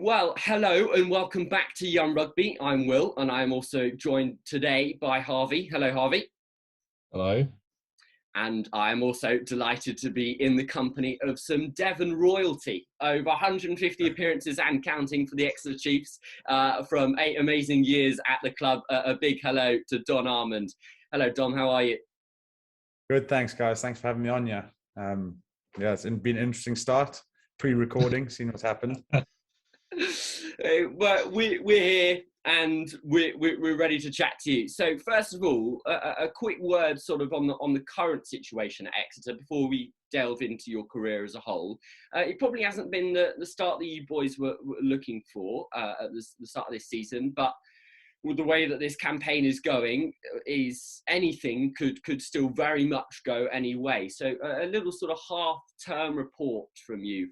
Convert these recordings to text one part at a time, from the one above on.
Well, hello and welcome back to Young Rugby. I'm Will and I'm also joined today by Harvey. Hello, Harvey. Hello. And I am also delighted to be in the company of some Devon royalty. Over 150 appearances and counting for the Exeter Chiefs from 8 amazing years at the club. A big hello to Don Armand. Hello, Don. How are you? Good, thanks, guys. Thanks for having me on. Yeah, it's been an interesting start. Pre-recording, seeing what's happened. Well, we're here and we're ready to chat to you. So first of all, a quick word sort of on the current situation at Exeter before we delve into your career as a whole. It probably hasn't been the start that you boys were looking for at the start of this season, but with the way that this campaign is going, is anything could still very much go any way. So a little sort of half-term report from you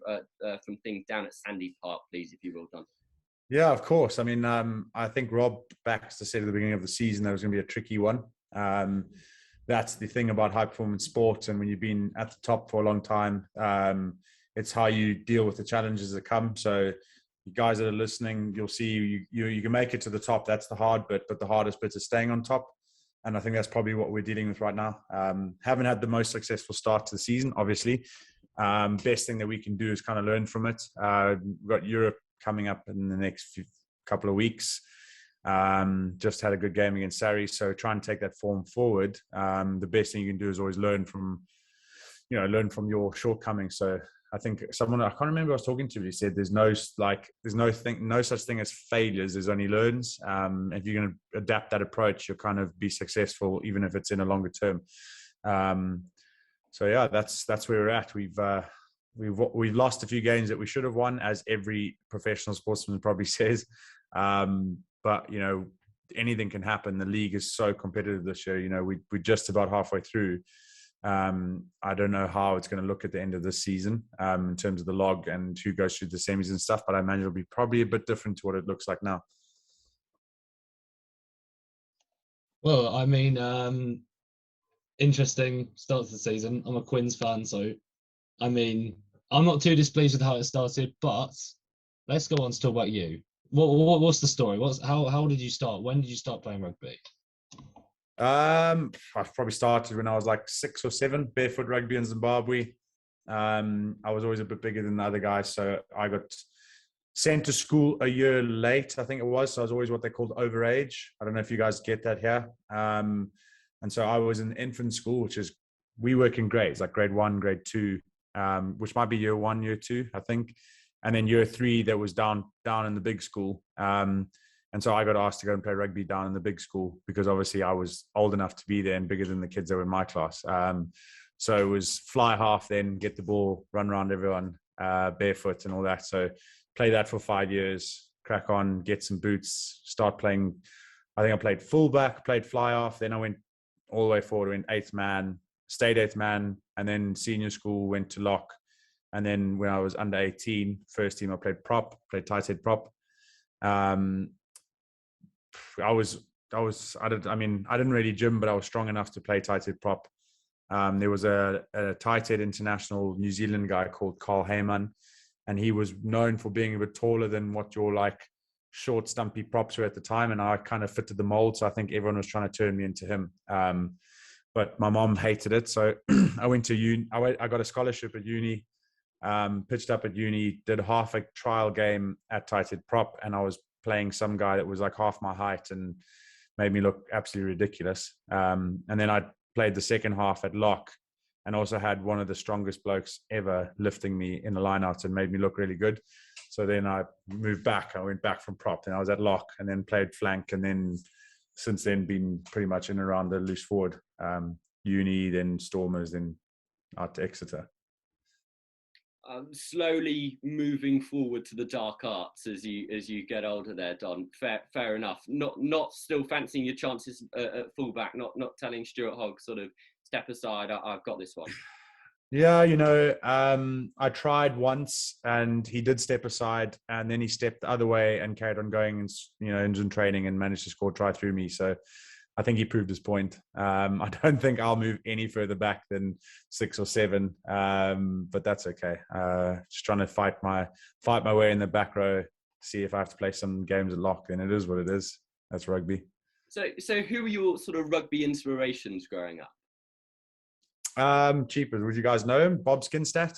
from things down at Sandy Park, please, if you will, Don. Yeah, of course. I mean, I think Rob Baxter said at the beginning of the season that was going to be a tricky one. That's the thing about high-performance sports, and when you've been at the top for a long time, it's how you deal with the challenges that come. So you guys that are listening, you'll see you can make it to the top. That's the hard bit, but the hardest bit is staying on top. And I think that's probably what we're dealing with right now. Haven't had the most successful start to the season, obviously. Best thing that we can do is kind of learn from it. We've got Europe coming up in the next couple of weeks. Just had a good game against Surrey, so try and take that form forward. The best thing you can do is always learn from your shortcomings. So I think I can't remember who I was talking to, but he said there's no such thing as failures. There's only learns. If you're going to adapt that approach, you'll kind of be successful, even if it's in a longer term. So yeah, that's where we're at. We've lost a few games that we should have won, as every professional sportsman probably says. But anything can happen. The league is so competitive this year. We're just about halfway through. I don't know how it's going to look at the end of this season in terms of the log and who goes through the semis and stuff, but I imagine it'll be probably a bit different to what it looks like now. Well, I mean, interesting start to the season. I'm a Quins fan, so I mean, I'm not too displeased with how it started, but let's go on to talk about you. What's the story? How did you start? When did you start playing rugby? I probably started when I was like 6 or 7, barefoot rugby in Zimbabwe. I was always a bit bigger than the other guys, so I got sent to school a year late, I think it was. So I was always what they called overage. I don't know if you guys get that here. And so I was in infant school, which is, we work in grades, like grade 1, grade 2, which might be year 1, year 2, I think. And then year 3, that was down in the big school. And so I got asked to go and play rugby down in the big school because obviously I was old enough to be there and bigger than the kids that were in my class. So it was fly half, then get the ball, run around everyone barefoot and all that. So play that for 5 years, crack on, get some boots, start playing. I think I played fullback, played fly half. Then I went all the way forward, went 8th man, stayed 8th man. And then senior school, went to lock. And then when I was under 18, first team, I played prop, played tight head prop. I didn't really gym, but I was strong enough to play tight head prop. There was a tight head international New Zealand guy called Carl Heyman, and he was known for being a bit taller than what your like short, stumpy props were at the time. And I kind of fitted the mold. So I think everyone was trying to turn me into him. But my mom hated it. So I went to uni. I got a scholarship at uni, pitched up at uni, did half a trial game at tight head prop. And I was playing some guy that was like half my height and made me look absolutely ridiculous. And then I played the second half at lock and also had one of the strongest blokes ever lifting me in the lineouts and made me look really good. So then I moved back. I went back from prop and I was at lock and then played flank. And then since then been pretty much in and around the loose forward, uni, then Stormers, then out to Exeter. Slowly moving forward to the dark arts as you get older there, Don. Fair enough. Not still fancying your chances at fullback, not telling Stuart Hogg sort of step aside, I've got this one. Yeah, I tried once and he did step aside and then he stepped the other way and carried on going and, engine training and managed to score try through me. So I think he proved his point. I don't think I'll move any further back than 6 or 7, but that's okay. Just trying to fight my way in the back row, see if I have to play some games at lock, then it is what it is. That's rugby. So who were your sort of rugby inspirations growing up? Cheapers. Would you guys know him? Bob Skinstad?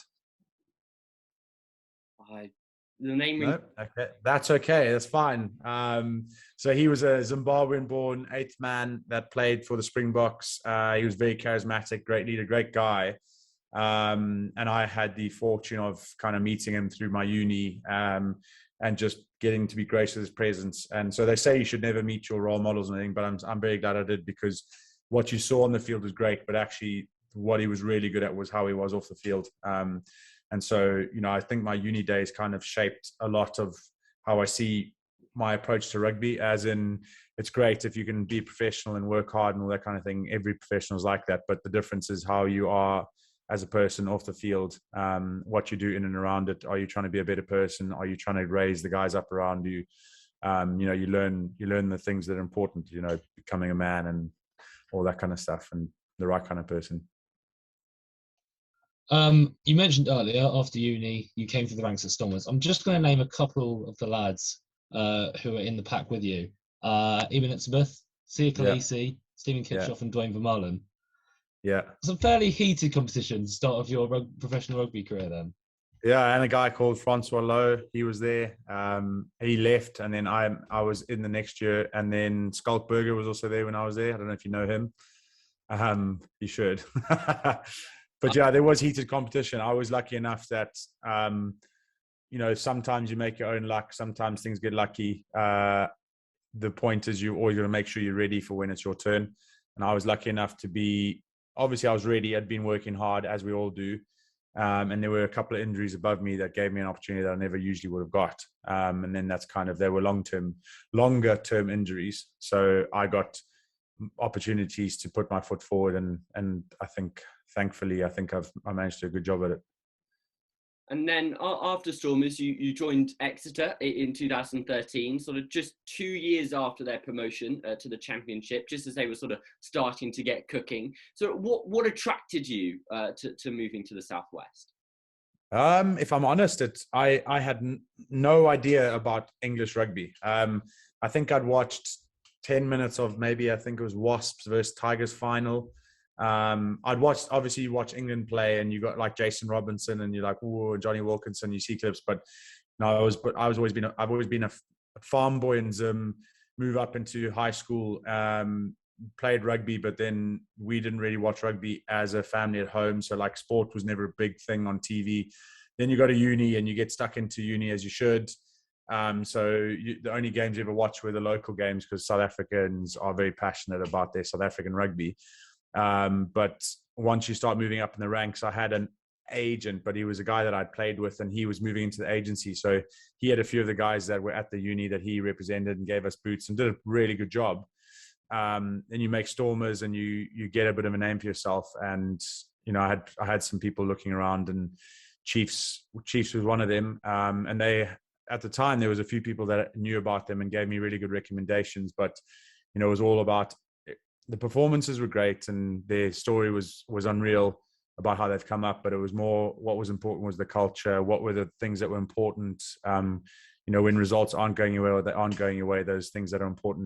The name No? Okay. That's okay. That's fine. So he was a Zimbabwean-born 8th man that played for the Springboks. He was very charismatic, great leader, great guy. And I had the fortune of kind of meeting him through my uni and just getting to be graced with his presence. And so they say you should never meet your role models and anything, but I'm very glad I did, because what you saw on the field was great, but actually what he was really good at was how he was off the field. And so, I think my uni days kind of shaped a lot of how I see my approach to rugby, as in, it's great if you can be professional and work hard and all that kind of thing. Every professional is like that, but the difference is how you are as a person off the field, what you do in and around it. Are you trying to be a better person? Are you trying to raise the guys up around you? You learn the things that are important, becoming a man and all that kind of stuff, and the right kind of person. You mentioned earlier, after uni, you came through the ranks at Stormers. I'm just going to name a couple of the lads who are in the pack with you. Eben Itzebeth, Sia Khaleesi, Stephen Kipshoff, and Dwayne Vermeulen. Yeah. Some fairly heated competition start of your professional rugby career then. Yeah, and a guy called Francois Lowe, he was there. He left, and then I was in the next year, and then Skulkberger was also there when I was there. I don't know if you know him. You should. But yeah, there was heated competition. I was lucky enough that, sometimes you make your own luck. Sometimes things get lucky. The point is, you always got to make sure you're ready for when it's your turn. And I was lucky enough to be, obviously I was ready. I'd been working hard, as we all do. And there were a couple of injuries above me that gave me an opportunity that I never usually would have got. And then that's they were longer term injuries. So I got opportunities to put my foot forward. And I think, thankfully, I managed to do a good job at it. And then after Stormers, you joined Exeter in 2013, sort of just 2 years after their promotion to the Championship, just as they were sort of starting to get cooking. So what attracted you to moving to the Southwest? If I'm honest, I had no idea about English rugby. I think I'd watched 10 minutes of maybe, I think it was Wasps versus Tigers final. I'd obviously you watch England play, and you got like Jason Robinson, and you're like, oh, Johnny Wilkinson, you see clips, but no, I've always been a farm boy in Zim, move up into high school, played rugby, but then we didn't really watch rugby as a family at home. So like sport was never a big thing on TV. Then you go to uni and you get stuck into uni, as you should. The only games you ever watch were the local games, because South Africans are very passionate about their South African rugby. But once you start moving up in the ranks, I had an agent, but he was a guy that I'd played with, and he was moving into the agency. So he had a few of the guys that were at the uni that he represented and gave us boots and did a really good job. Then you make Stormers and you get a bit of a name for yourself. And, I had some people looking around, and Chiefs was one of them. And at the time, there was a few people that knew about them and gave me really good recommendations, but, it was all about, the performances were great and their story was unreal about how they've come up, but it was more, what was important was the culture. What were the things that were important? When results aren't going your way or they aren't going your way, those things that are important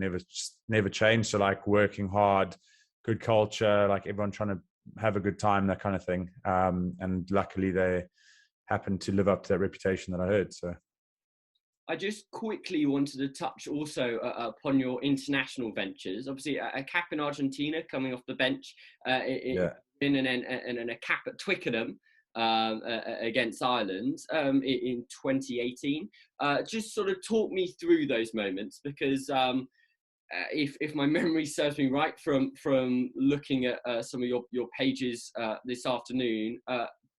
never change. So like working hard, good culture, like everyone trying to have a good time, that kind of thing. And luckily they happened to live up to that reputation that I heard. So I just quickly wanted to touch also upon your international ventures. Obviously, a cap in Argentina coming off the bench, and a cap at Twickenham against Ireland in 2018. Just sort of talk me through those moments, because if my memory serves me right from looking at some of your pages this afternoon,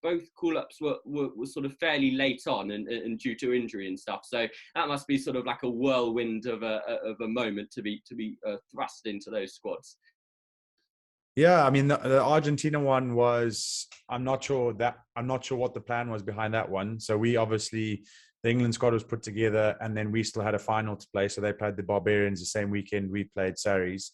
both call-ups were sort of fairly late on and due to injury and stuff. So that must be sort of like a whirlwind of a moment to be thrust into those squads. Yeah, I mean the Argentina one was, I'm not sure what the plan was behind that one. So we obviously, the England squad was put together, and then we still had a final to play. So they played the Barbarians the same weekend we played Saris.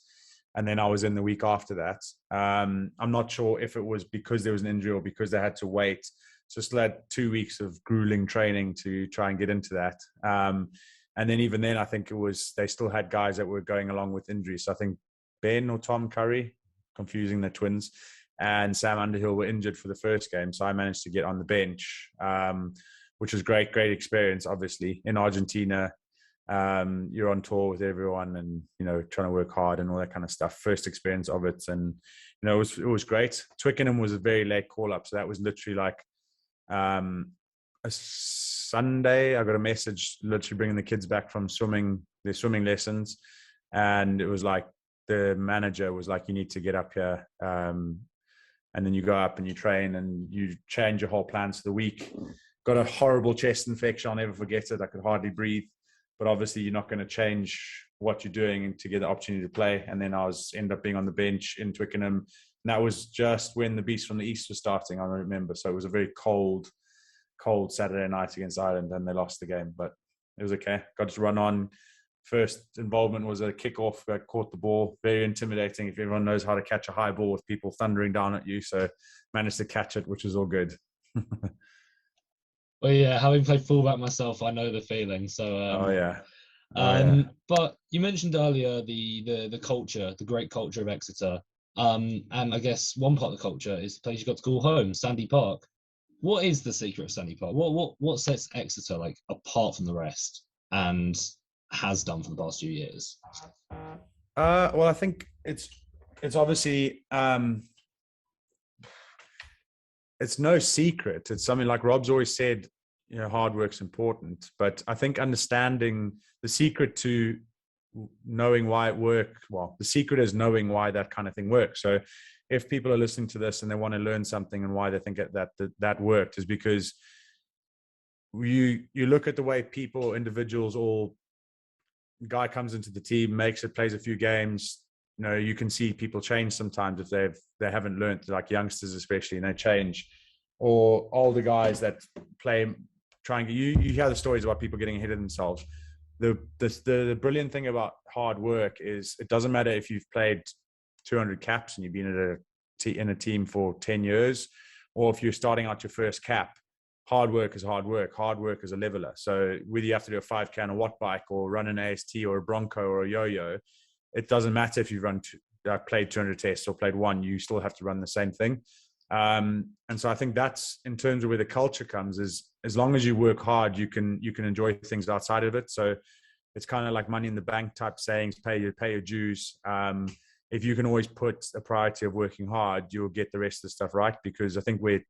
And then I was in the week after that. I'm not sure if it was because there was an injury or because they had to wait. So still had 2 weeks of grueling training to try and get into that. And then even then, I think they still had guys that were going along with injuries. So I think Ben or Tom Curry, confusing the twins, and Sam Underhill were injured for the first game. So I managed to get on the bench, which was great experience, obviously. In Argentina, you're on tour with everyone and, trying to work hard and all that kind of stuff. First experience of it. And, it was great. Twickenham was a very late call-up. So that was literally like a Sunday. I got a message literally bringing the kids back from their swimming lessons. And it was like, the manager was like, you need to get up here. And then you go up and you train and you change your whole plans for the week. Got a horrible chest infection. I'll never forget it. I could hardly breathe. But obviously you're not going to change what you're doing to get the opportunity to play. And then I ended up being on the bench in Twickenham. And that was just when the Beast from the East was starting, I remember. So it was a very cold Saturday night against Ireland, and they lost the game. But it was okay. Got to run on. First involvement was a kickoff. I caught the ball. Very intimidating if everyone knows how to catch a high ball with people thundering down at you. So managed to catch it, which was all good. Well, yeah, having played fullback myself, I know the feeling. So, But you mentioned earlier the culture, the great culture of Exeter. And I guess one part of the culture is the place you got to call home, Sandy Park. What is the secret of Sandy Park? What sets Exeter like apart from the rest and has done for the past few years? Well, I think it's obviously it's no secret. It's something like Rob's always said, hard work's important. But I think understanding the secret to knowing why it works, well, the secret is knowing why that kind of thing works. So if people are listening to this and they want to learn something and why they think that worked, is because you look at the way people, individuals, all guy comes into the team, makes it, plays a few games. You can see people change sometimes if they haven't learned, like youngsters especially, and they change. Or older guys that play, you hear the stories about people getting ahead of themselves. The brilliant thing about hard work is it doesn't matter if you've played 200 caps and you've been in a team for 10 years, or if you're starting out your first cap. Hard work is hard work. Hard work is a leveler. So whether you have to do a 5K on a watt bike or run an AST or a Bronco or a yo-yo, it doesn't matter if you've played 200 tests or played one, you still have to run the same thing. And so I think that's, in terms of where the culture comes, is as long as you work hard, you can enjoy things outside of it. So it's kind of like money in the bank type sayings, pay your dues. If you can always put a priority of working hard, you'll get the rest of the stuff right. Because I think in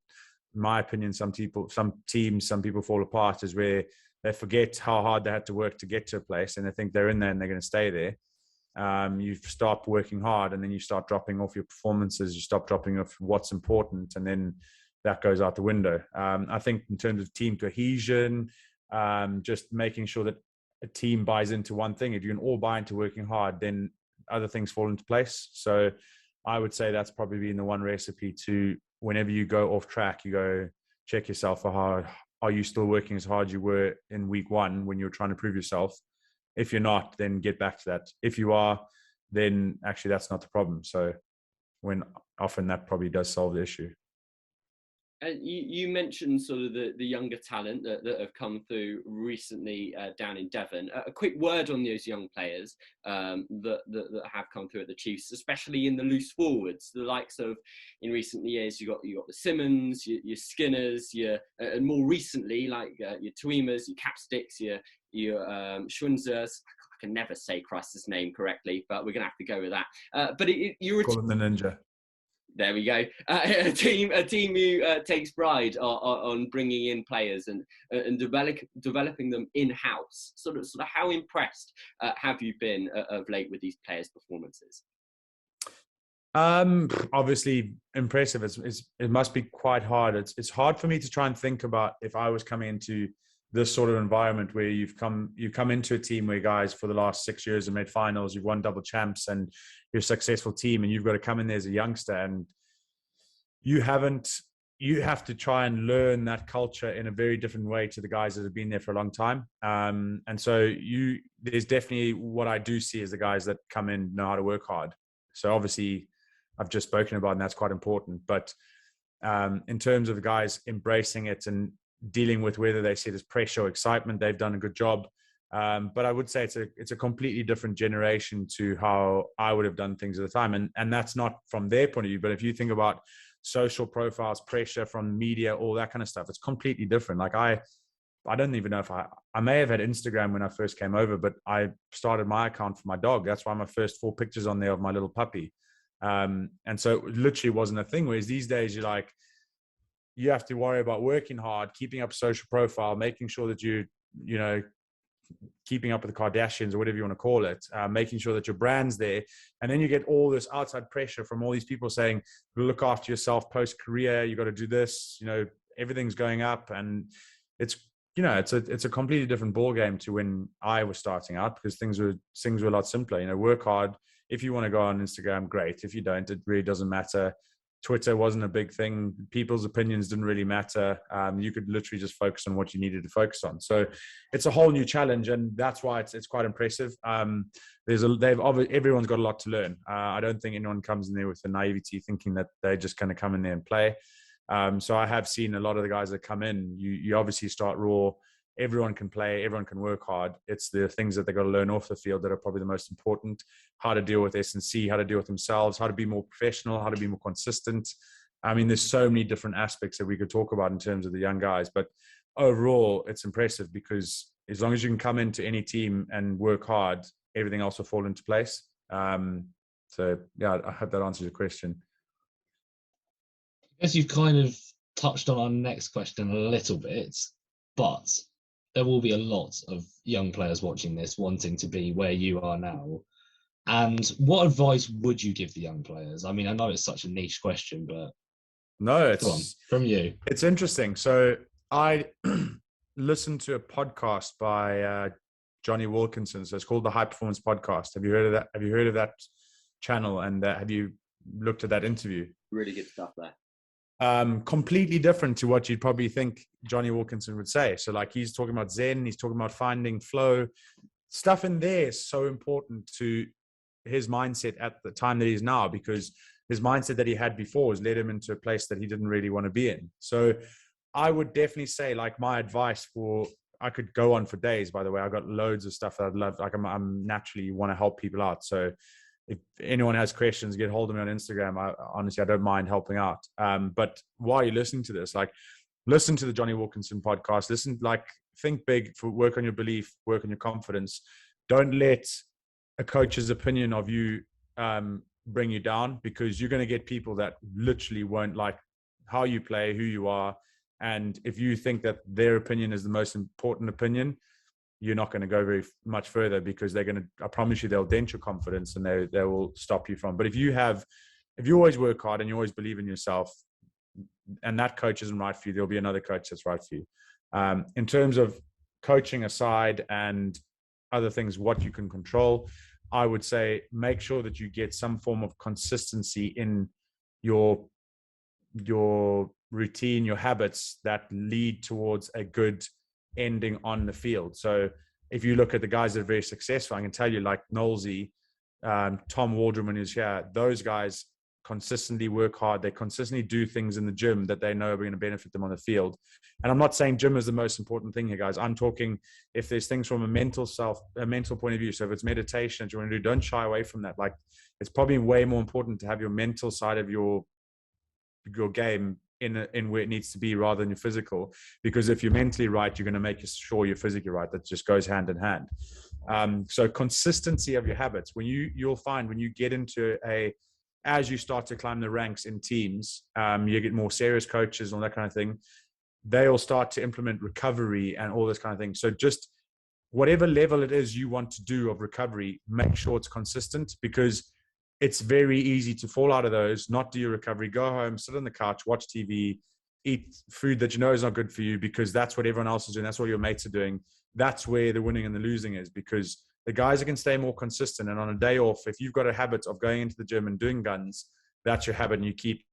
my opinion, some people fall apart is where they forget how hard they had to work to get to a place, and they think they're in there and they're going to stay there. You start working hard, and then you start dropping off your performances. You stop dropping off what's important, and then that goes out the window. I think in terms of team cohesion, just making sure that a team buys into one thing. If you can all buy into working hard, then other things fall into place. So I would say that's probably been the one recipe to, whenever you go off track, you go check yourself for hard. Are you still working as hard as you were in week one when you were trying to prove yourself? If you're not, then get back to that. If you are, then actually that's not the problem. So often that probably does solve the issue. And you mentioned sort of the younger talent that have come through recently down in Devon. A quick word on those young players that have come through at the Chiefs, especially in the loose forwards, the likes of, in recent years, you got the Simmons, your Skinners, and more recently, like your Tuimas, your Capsticks, your Schwinzers. I can never say Christ's name correctly, but we're going to have to go with that. But you're Call him the ninja. There we go. A team who takes pride on bringing in players and developing them in-house. Sort of how impressed have you been of late with these players' performances? Obviously impressive. It must be quite hard. It's hard for me to try and think about if I was coming into this sort of environment where you come into a team where guys for the last 6 years have made finals, you've won double champs, and you're a successful team, and you've got to come in there as a youngster, and you have to try and learn that culture in a very different way to the guys that have been there for a long time. And so there's definitely, what I do see is the guys that come in know how to work hard. So obviously I've just spoken about, and that's quite important. But in terms of the guys embracing it and dealing with whether they see it as pressure or excitement, they've done a good job. But I would say it's a completely different generation to how I would have done things at the time. And that's not from their point of view. But if you think about social profiles, pressure from media, all that kind of stuff, it's completely different. Like I don't even know if I may have had Instagram when I first came over, but I started my account for my dog. That's why my first 4 pictures on there of my little puppy. And so it literally wasn't a thing. Whereas these days you have to worry about working hard, keeping up social profile, making sure that you know, keeping up with the Kardashians or whatever you want to call it, making sure that your brand's there. And then you get all this outside pressure from all these people saying, look after yourself post-career, you got to do this, everything's going up. And it's a completely different ball game to when I was starting out, because things were a lot simpler. Work hard. If you want to go on Instagram, great. If you don't, it really doesn't matter. Twitter wasn't a big thing. People's opinions didn't really matter. You could literally just focus on what you needed to focus on. So it's a whole new challenge, and that's why it's quite impressive. Everyone's got a lot to learn. I don't think anyone comes in there with the naivety thinking that they're just going to come in there and play. So I have seen a lot of the guys that come in. You obviously start raw. Everyone can play, everyone can work hard. It's the things that they've got to learn off the field that are probably the most important. How to deal with S&C, how to deal with themselves, how to be more professional, how to be more consistent. I mean, there's so many different aspects that we could talk about in terms of the young guys. But overall, it's impressive because as long as you can come into any team and work hard, everything else will fall into place. So, yeah, I hope that answers your question. I guess you've kind of touched on our next question a little bit, but there will be a lot of young players watching this wanting to be where you are now. And what advice would you give the young players? I mean, I know it's such a niche question, but no, it's from you. It's interesting. So I listened to a podcast by Johnny Wilkinson. So it's called the High Performance Podcast. Have you heard of that? Have you heard of that channel? And have you looked at that interview? Really good stuff there. Completely different to what you'd probably think Johnny Wilkinson would say. So like he's talking about Zen, he's talking about finding flow. Stuff in there is so important to his mindset at the time that he's now, because his mindset that he had before has led him into a place that he didn't really want to be in. So I would definitely say, like, my advice I could go on for days, by the way. I've got loads of stuff that I'd love. Like I'm naturally want to help people out. So if anyone has questions, get hold of me on Instagram. Honestly, I don't mind helping out. But while you're listening to this, like, listen to the Johnny Wilkinson podcast. Think big, work on your belief, work on your confidence. Don't let a coach's opinion of you bring you down, because you're going to get people that literally won't like how you play, who you are. And if you think that their opinion is the most important opinion, you're not going to go very much further, because I promise you, they'll dent your confidence and they will stop you from. But if you always work hard and you always believe in yourself, and that coach isn't right for you, there'll be another coach that's right for you. In terms of coaching aside and other things, what you can control, I would say make sure that you get some form of consistency in your routine, your habits that lead towards a good ending on the field. So if you look at the guys that are very successful, I can tell you, like Knowlesy, Tom Waldron when he's here, those guys consistently work hard. They consistently do things in the gym that they know are going to benefit them on the field. And I'm not saying gym is the most important thing here, guys. I'm talking if there's things from a mental point of view. So if it's meditation that you want to do, don't shy away from that. Like, it's probably way more important to have your mental side of your game in where it needs to be rather than your physical, because if you're mentally right, you're going to make sure you're physically right. That just goes hand in hand. So consistency of your habits. You'll find when you get into as you start to climb the ranks in teams, you get more serious coaches and all that kind of thing. They'll start to implement recovery and all this kind of thing. So just whatever level it is you want to do of recovery, make sure it's consistent, because it's very easy to fall out of those, not do your recovery, go home, sit on the couch, watch TV, eat food that you know is not good for you, because that's what everyone else is doing. That's what your mates are doing. That's where the winning and the losing is, because the guys that can stay more consistent, and on a day off, if you've got a habit of going into the gym and doing guns, that's your habit, and you keep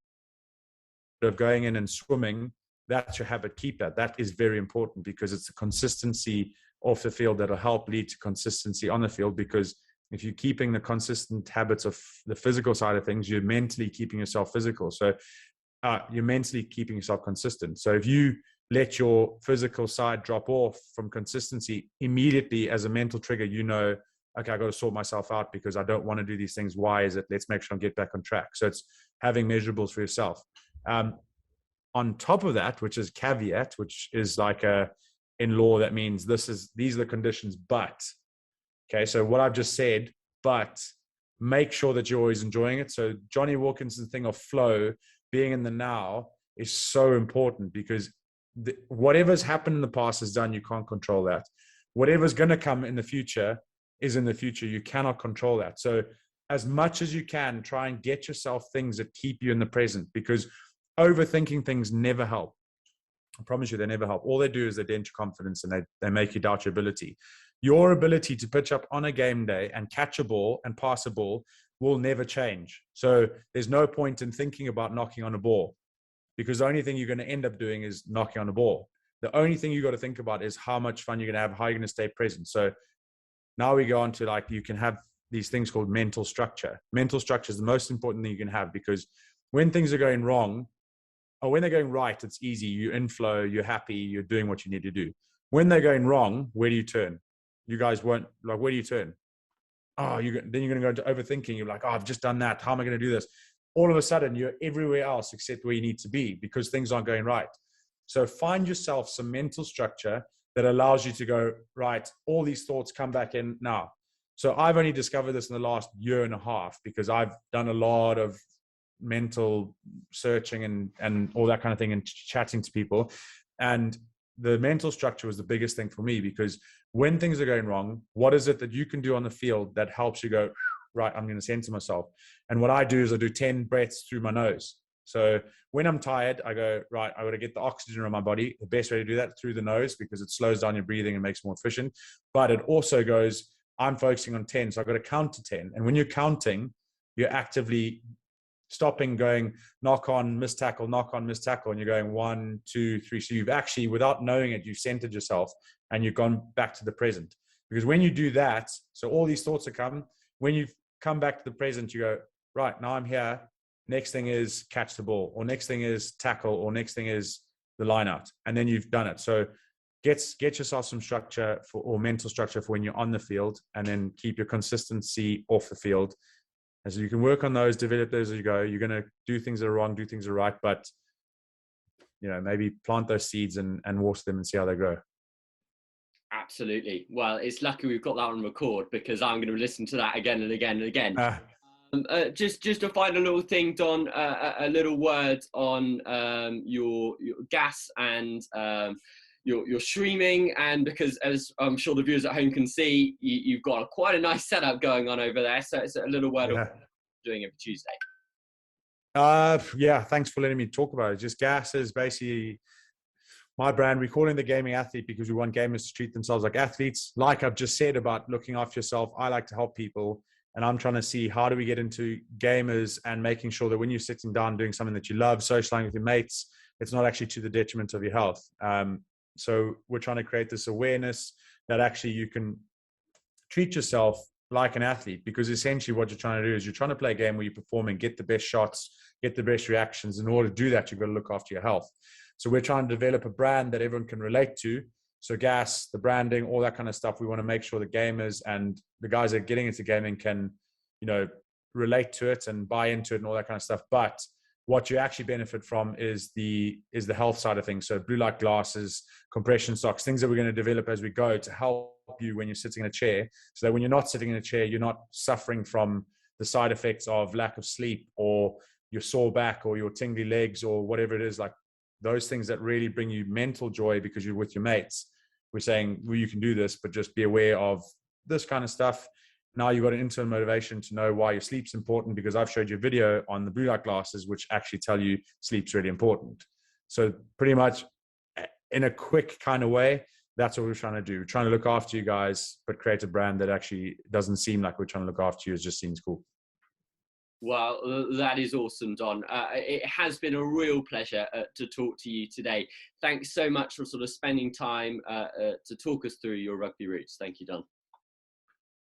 of going in and swimming, that's your habit, keep that. That is very important, because it's the consistency off the field that'll help lead to consistency on the field, because if you're keeping the consistent habits of the physical side of things, you're mentally keeping yourself physical. So you're mentally keeping yourself consistent. So if you let your physical side drop off from consistency immediately as a mental trigger, you know, okay, I got to sort myself out because I don't want to do these things. Why is it? Let's make sure I get back on track. So it's having measurables for yourself. On top of that, which is caveat, which is like in law, that means these are the conditions, but, okay, so what I've just said, but make sure that you're always enjoying it. So Johnny Wilkinson's thing of flow, being in the now, is so important because whatever's happened in the past is done. You can't control that. Whatever's going to come in the future is in the future. You cannot control that. So as much as you can, try and get yourself things that keep you in the present, because overthinking things never help. I promise you, they never help. All they do is they dent your confidence and they make you doubt your ability. Your ability to pitch up on a game day and catch a ball and pass a ball will never change. So there's no point in thinking about knocking on a ball, because the only thing you're going to end up doing is knocking on a ball. The only thing you got to think about is how much fun you're going to have, how you're going to stay present. So now we go on to, like, you can have these things called mental structure. Mental structure is the most important thing you can have, because when things are going wrong, or when they're going right, it's easy. You're in flow, you're happy, you're doing what you need to do. When they're going wrong, where do you turn? You guys won't, like, where do you turn? Oh, then you're going to go into overthinking. You're like, oh, I've just done that. How am I going to do this? All of a sudden, you're everywhere else except where you need to be because things aren't going right. So find yourself some mental structure that allows you to go, right, all these thoughts come back in now. So I've only discovered this in the last year and a half because I've done a lot of mental searching and all that kind of thing and chatting to people. And the mental structure was the biggest thing for me, because when things are going wrong, what is it that you can do on the field that helps you go, right, I'm going to center myself. And what I do is I do 10 breaths through my nose. So when I'm tired, I go, right, I got to get the oxygen in my body. The best way to do that through the nose, because it slows down your breathing and makes it more efficient. But it also goes, I'm focusing on 10. So I've got to count to 10. And when you're counting, you're actively stopping, going knock on, miss tackle, knock on, miss tackle. And you're going 1, 2, 3. So you've actually, without knowing it, you've centered yourself and you've gone back to the present. Because when you do that, so all these thoughts are coming. When you've come back to the present, you go, right, now I'm here. Next thing is catch the ball, or next thing is tackle, or next thing is the line out. And then you've done it. So get yourself some structure or mental structure for when you're on the field, and then keep your consistency off the field. And so you can work on those, develop those as you go. You're going to do things that are wrong, do things that are right, but, you know, maybe plant those seeds and water them and see how they grow. Absolutely. Well, it's lucky we've got that on record, because I'm going to listen to that again and again and again. Just a final little thing, Don, a little word on your gas and your streaming, and because, as I'm sure the viewers at home can see, you've got quite a nice setup going on over there. So it's a little word of doing every Tuesday. Yeah, thanks for letting me talk about it. Just gas is basically my brand. We're calling the gaming athlete because we want gamers to treat themselves like athletes. Like I've just said about looking after yourself, I like to help people. And I'm trying to see, how do we get into gamers and making sure that when you're sitting down doing something that you love, socializing with your mates, it's not actually to the detriment of your health. So we're trying to create this awareness that actually you can treat yourself like an athlete, because essentially what you're trying to do is you're trying to play a game where you perform and get the best shots, get the best reactions. In order to do that, you've got to look after your health. So we're trying to develop a brand that everyone can relate to. So gas, the branding, all that kind of stuff. We want to make sure the gamers and the guys that are getting into gaming can, you know, relate to it and buy into it and all that kind of stuff. But what you actually benefit from is the health side of things. So blue light glasses, compression socks, things that we're going to develop as we go to help you when you're sitting in a chair, so that when you're not sitting in a chair, you're not suffering from the side effects of lack of sleep or your sore back or your tingly legs or whatever it is, like those things that really bring you mental joy because you're with your mates. We're saying, well, you can do this, but just be aware of this kind of stuff. Now you've got an internal motivation to know why your sleep's important, because I've showed you a video on the blue light glasses, which actually tell you sleep's really important. So pretty much in a quick kind of way, that's what we're trying to do. We're trying to look after you guys, but create a brand that actually doesn't seem like we're trying to look after you. It just seems cool. Well, that is awesome, Don. It has been a real pleasure to talk to you today. Thanks so much for sort of spending time to talk us through your rugby roots. Thank you, Don.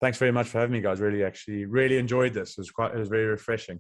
Thanks very much for having me, guys. Really enjoyed this. It was very refreshing.